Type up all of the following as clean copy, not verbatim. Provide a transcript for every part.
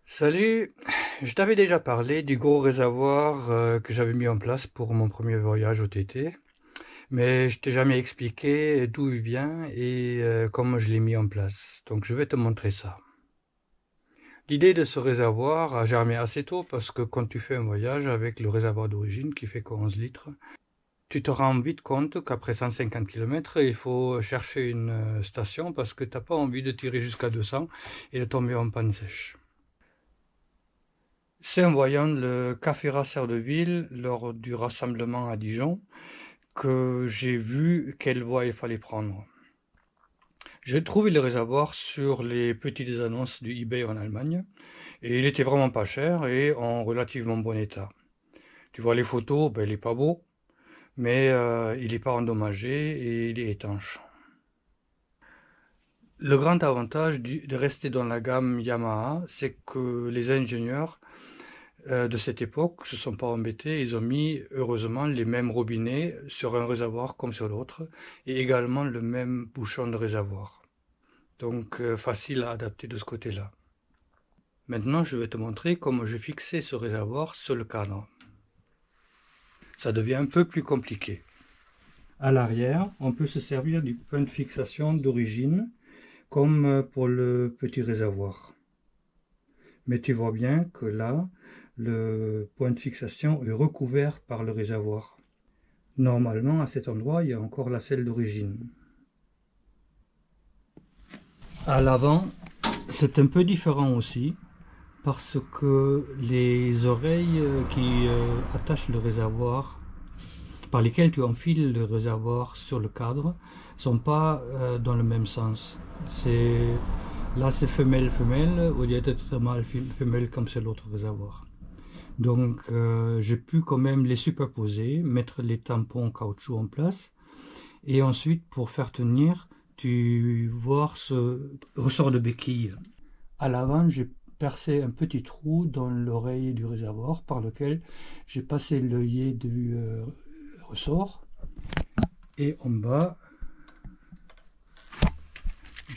Salut, je t'avais déjà parlé du gros réservoir que j'avais mis en place pour mon premier voyage au TT, mais je t'ai jamais expliqué d'où il vient et comment je l'ai mis en place. Donc je vais te montrer ça. L'idée de ce réservoir a germé assez tôt parce que quand tu fais un voyage avec le réservoir d'origine qui fait que 11 litres, tu te rends vite compte qu'après 150 km, il faut chercher une station parce que tu n'as pas envie de tirer jusqu'à 200 et de tomber en panne sèche. C'est en voyant le café Rasseur de Ville lors du rassemblement à Dijon que j'ai vu quelle voie il fallait prendre. J'ai trouvé le réservoir sur les petites annonces du eBay en Allemagne et il était vraiment pas cher et en relativement bon état. Tu vois les photos, ben, il est pas beau, mais il n'est pas endommagé et il est étanche. Le grand avantage de rester dans la gamme Yamaha, c'est que les ingénieurs de cette époque ne se sont pas embêtés, ils ont mis heureusement les mêmes robinets sur un réservoir comme sur l'autre, et également le même bouchon de réservoir. Donc facile à adapter de ce côté-là. Maintenant, je vais te montrer comment j'ai fixé ce réservoir sur le cadre. Ça devient un peu plus compliqué. À l'arrière, on peut se servir du point de fixation d'origine, comme pour le petit réservoir. Mais tu vois bien que là, le point de fixation est recouvert par le réservoir. Normalement, à cet endroit, il y a encore la selle d'origine. À l'avant, c'est un peu différent aussi, parce que les oreilles qui attachent le réservoir, par lesquelles tu enfiles le réservoir sur le cadre, sont pas dans le même sens. Là, c'est femelle-femelle, au lieu d'être mâle-femelle comme c'est l'autre réservoir. Donc j'ai pu quand même les superposer, mettre les tampons caoutchouc en place. Et ensuite, pour faire tenir, tu vois ce ressort de béquille. À l'avant, j'ai percé un petit trou dans l'oreille du réservoir par lequel j'ai passé l'œillet du ressort. Et en bas,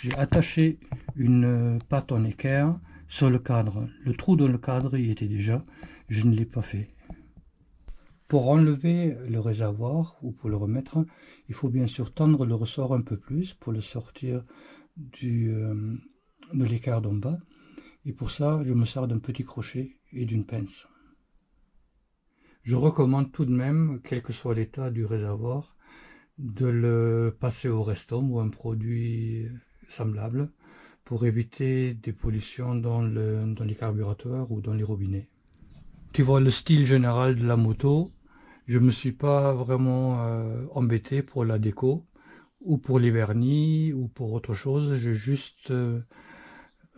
j'ai attaché une patte en équerre sur le cadre. Le trou dans le cadre y était déjà, je ne l'ai pas fait. Pour enlever le réservoir ou pour le remettre, il faut bien sûr tendre le ressort un peu plus pour le sortir de l'écart d'en bas. Et pour ça, je me sers d'un petit crochet et d'une pince. Je recommande tout de même, quel que soit l'état du réservoir, de le passer au Restom ou un produit semblable pour éviter des pollutions dans les carburateurs ou dans les robinets. Tu vois le style général de la moto. Je me suis pas vraiment embêté pour la déco ou pour les vernis ou pour autre chose. J'ai juste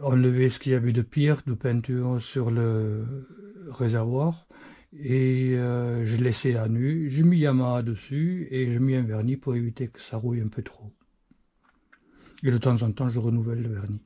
enlevé ce qu'il y avait de pire de peinture sur le réservoir et je laissais à nu. J'ai mis Yamaha dessus et j'ai mis un vernis pour éviter que ça rouille un peu trop. Et de temps en temps, je renouvelle le vernis.